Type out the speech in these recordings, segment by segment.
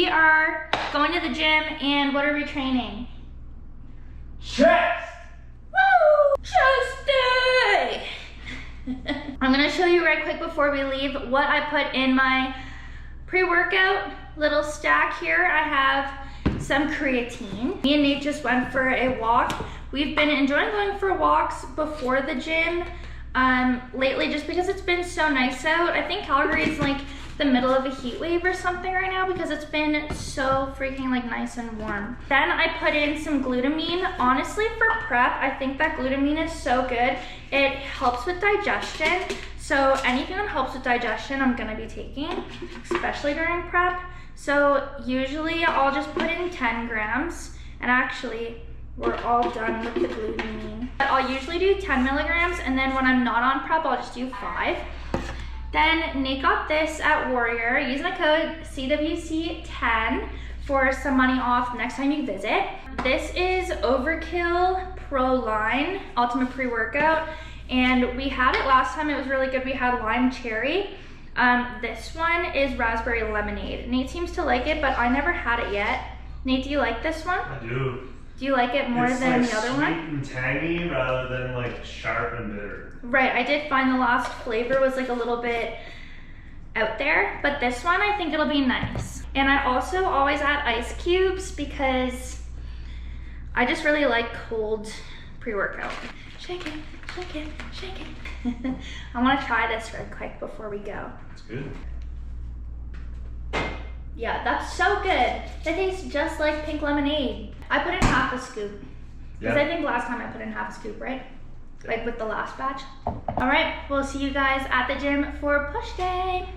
are going to the gym, and what are we training? Chest! Woo! Chest day! I'm gonna show you right quick before we leave what I put in my pre-workout little stack here. I have some creatine. Me and Nate just went for a walk. We've been enjoying going for walks before the gym lately just because it's been so nice out. I think Calgary is like the middle of a heat wave or something right now because it's been so freaking like nice and warm. Then I put in some glutamine. Honestly, for prep, I think that glutamine is so good. It helps with digestion. So anything that helps with digestion, I'm gonna be taking, especially during prep. So usually I'll just put in 10 grams, and actually we're all done with the glutamine. But I'll usually do 10 milligrams, and then when I'm not on prep, I'll just do 5. Then Nate got this at Warrior. Use my code CWC10 for some money off next time you visit. This is Overkill Pro Line Ultimate Pre-Workout, and we had it last time. It was really good. We had lime cherry. This one is raspberry lemonade. Nate seems to like it, but I never had it yet. Nate, do you like this one? I do. Do you like it more than like the other sweet one? and tangy rather than like sharp and bitter. Right, I did find the last flavor was like a little bit out there, but this one I think it'll be nice. And I also always add ice cubes because I just really like cold pre-workout. Shake it, shake it, shake it. I want to try this real quick before we go. It's good. Yeah, that's so good. It tastes just like pink lemonade. I put in half a scoop. Because I think last time I put in half a scoop, right? Yeah. Like with the last batch. All right, we'll see you guys at the gym for push day.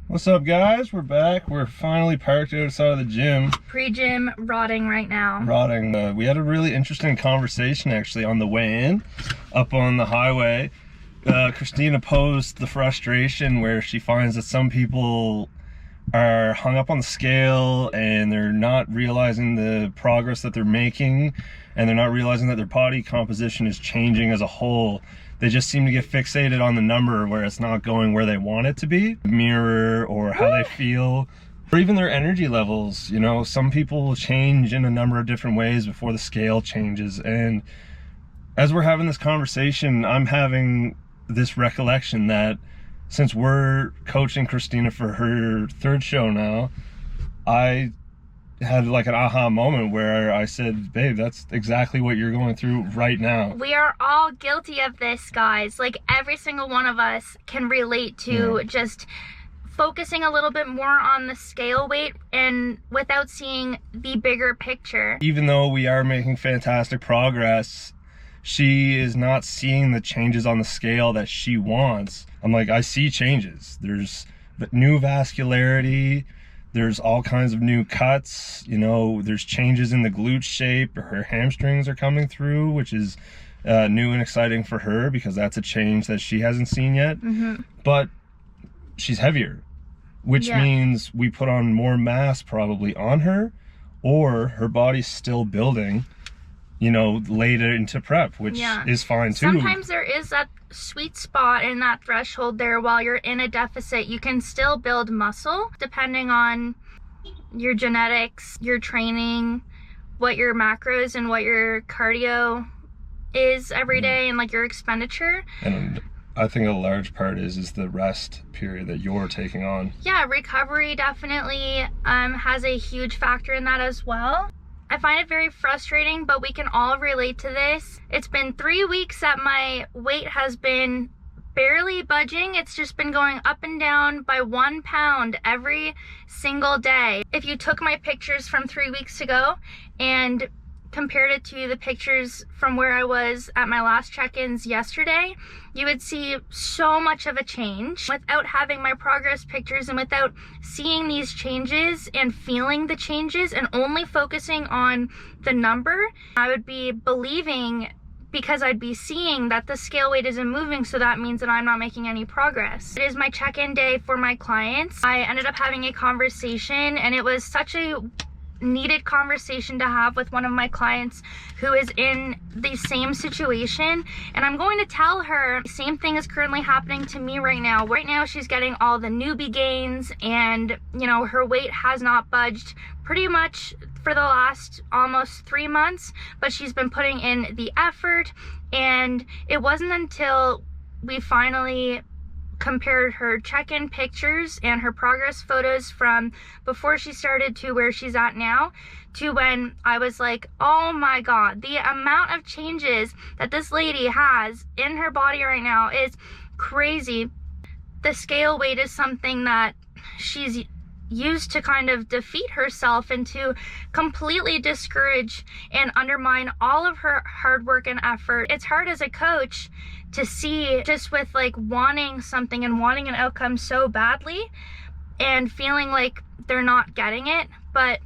What's up, guys? We're back. We're finally parked outside of the gym. Pre-gym rotting right now. Rotting. We had a really interesting conversation actually on the way in, up on the highway. Christina posed the frustration where she finds that some people are hung up on the scale and they're not realizing the progress that they're making, and they're not realizing that their body composition is changing as a whole. They just seem to get fixated on the number where it's not going where they want it to be. Mirror or how they feel, or even their energy levels. You know, some people change in a number of different ways before the scale changes. And as we're having this conversation, I'm having this recollection that since we're coaching Christina for her 3rd show now, I had like an aha moment where I said, babe, that's exactly what you're going through right now. We are all guilty of this, guys. Like every single one of us can relate to just focusing a little bit more on the scale weight and without seeing the bigger picture. Even though we are making fantastic progress, she is not seeing the changes on the scale that she wants. I'm like, I see changes. There's new vascularity. There's all kinds of new cuts. You know, there's changes in the glute shape. Her hamstrings are coming through, which is new and exciting for her because that's a change that she hasn't seen yet. But she's heavier, which means we put on more mass probably on her, or her body's still building, you know, later into prep, which is fine too. Sometimes there is that sweet spot in that threshold there. While you're in a deficit, you can still build muscle depending on your genetics, your training, what your macros and what your cardio is every day, and like your expenditure. And I think a large part is the rest period that you're taking on. Yeah, recovery definitely has a huge factor in that as well. I find it very frustrating, but we can all relate to this. It's been 3 weeks that my weight has been barely budging. It's just been going up and down by 1 pound every single day. If you took my pictures from 3 weeks ago and compared it to the pictures from where I was at my last check-ins yesterday, you would see so much of a change. Without having my progress pictures and without seeing these changes and feeling the changes and only focusing on the number, I would be believing, because I'd be seeing that the scale weight isn't moving, so that means that I'm not making any progress. It is my check-in day for my clients. I ended up having a conversation, and it was such a needed conversation to have with one of my clients who is in the same situation, and I'm going to tell her the same thing is currently happening to me right now. Right now she's getting all the newbie gains, and you know, her weight has not budged pretty much for the last almost 3 months, but she's been putting in the effort, and it wasn't until we finally compared her check-in pictures and her progress photos from before she started to where she's at now, to when I was like, oh my god, the amount of changes that this lady has in her body right now is crazy. The scale weight is something that she's used to kind of defeat herself and to completely discourage and undermine all of her hard work and effort. It's hard as a coach to see, just with like wanting something and wanting an outcome so badly and feeling like they're not getting it, but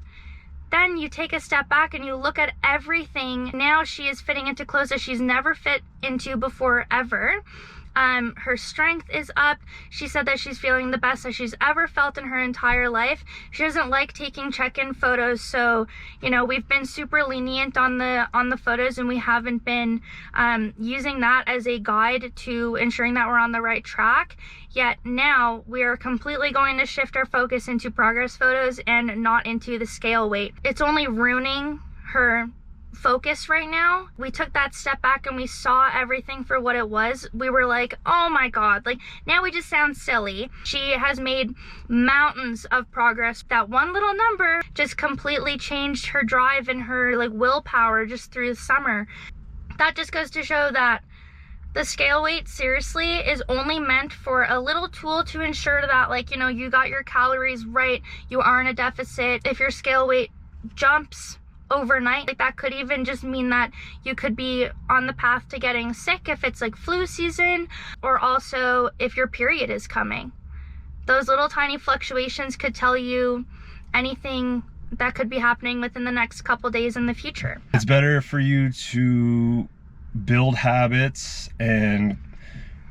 then you take a step back and you look at everything. Now she is fitting into clothes that she's never fit into before ever. Her strength is up. She said that she's feeling the best that she's ever felt in her entire life. She doesn't like taking check-in photos, so you know, we've been super lenient on the photos, and we haven't been using that as a guide to ensuring that we're on the right track. Yet now we are completely going to shift our focus into progress photos and not into the scale weight. It's only ruining her focus right now. We took that step back and we saw everything for what it was. We were like, oh my god, like now we just sound silly. She has made mountains of progress. That one little number just completely changed her drive and her like willpower just through the summer. That just goes to show that the scale weight seriously is only meant for a little tool to ensure that, like, you know, you got your calories right, you are in a deficit. If your scale weight jumps overnight, like that could even just mean that you could be on the path to getting sick if it's like flu season, or also if your period is coming. Those little tiny fluctuations could tell you anything that could be happening within the next couple days in the future. It's better for you to build habits and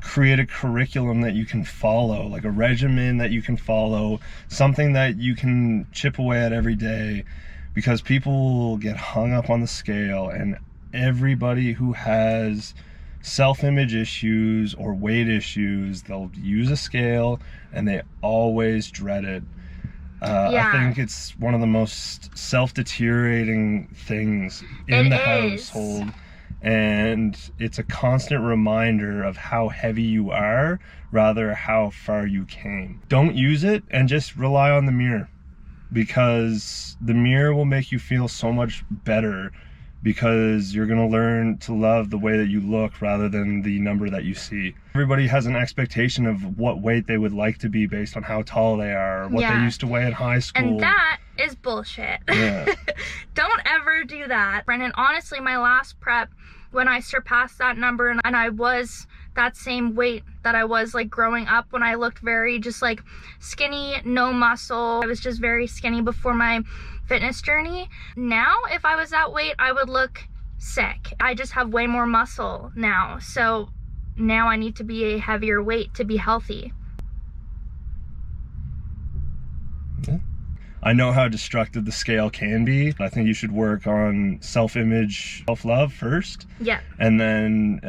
create a curriculum that you can follow, like a regimen that you can follow, something that you can chip away at every day. Because people get hung up on the scale, and everybody who has self-image issues or weight issues, they'll use a scale and they always dread it. I think it's one of the most self-deteriorating things in the household, and it's a constant reminder of how heavy you are rather how far you came. Don't use it and just rely on the mirror, because the mirror will make you feel so much better, because you're gonna learn to love the way that you look rather than the number that you see. Everybody has an expectation of what weight they would like to be based on how tall they are, or what they used to weigh in high school. And that is bullshit. Yeah. Don't ever do that. And honestly, my last prep, when I surpassed that number and I was that same weight that I was like growing up, when I looked very just like skinny, no muscle. I was just very skinny before my fitness journey. Now, if I was that weight, I would look sick. I just have way more muscle now. So now I need to be a heavier weight to be healthy. Yeah. I know how destructive the scale can be. I think you should work on self-image, self-love first. Yeah. And then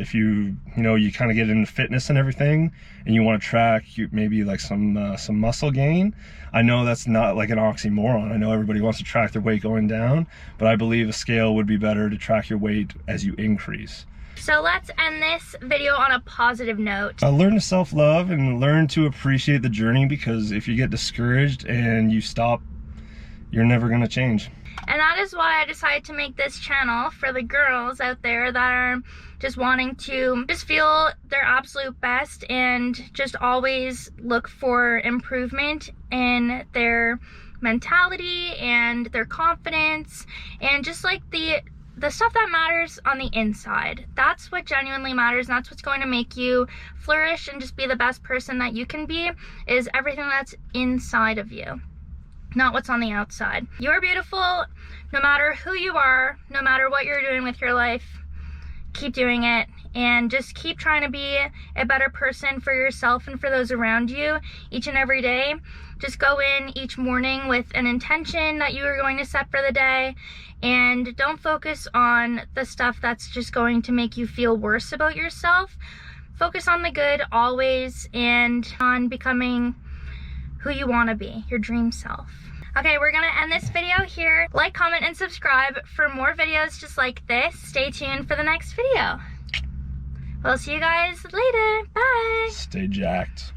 if you kind of get into fitness and everything, and you want to track maybe like some muscle gain. I know that's not like an oxymoron. I know everybody wants to track their weight going down, but I believe a scale would be better to track your weight as you increase. So let's end this video on a positive note. Learn to self-love and learn to appreciate the journey, because if you get discouraged and you stop, you're never going to change. And that is why I decided to make this channel for the girls out there that are just wanting to just feel their absolute best and just always look for improvement in their mentality and their confidence, and just like the stuff that matters on the inside. That's what genuinely matters, and that's what's going to make you flourish and just be the best person that you can be, is everything that's inside of you, not what's on the outside. You're beautiful no matter who you are, no matter what you're doing with your life. keep doing it, and just keep trying to be a better person for yourself and for those around you each and every day. Just go in each morning with an intention that you are going to set for the day, and don't focus on the stuff that's just going to make you feel worse about yourself. Focus on the good always, and on becoming who you want to be, your dream self. Okay, we're gonna end this video here. Like, comment, and subscribe for more videos just like this. Stay tuned for the next video. We'll see you guys later. Bye. Stay jacked.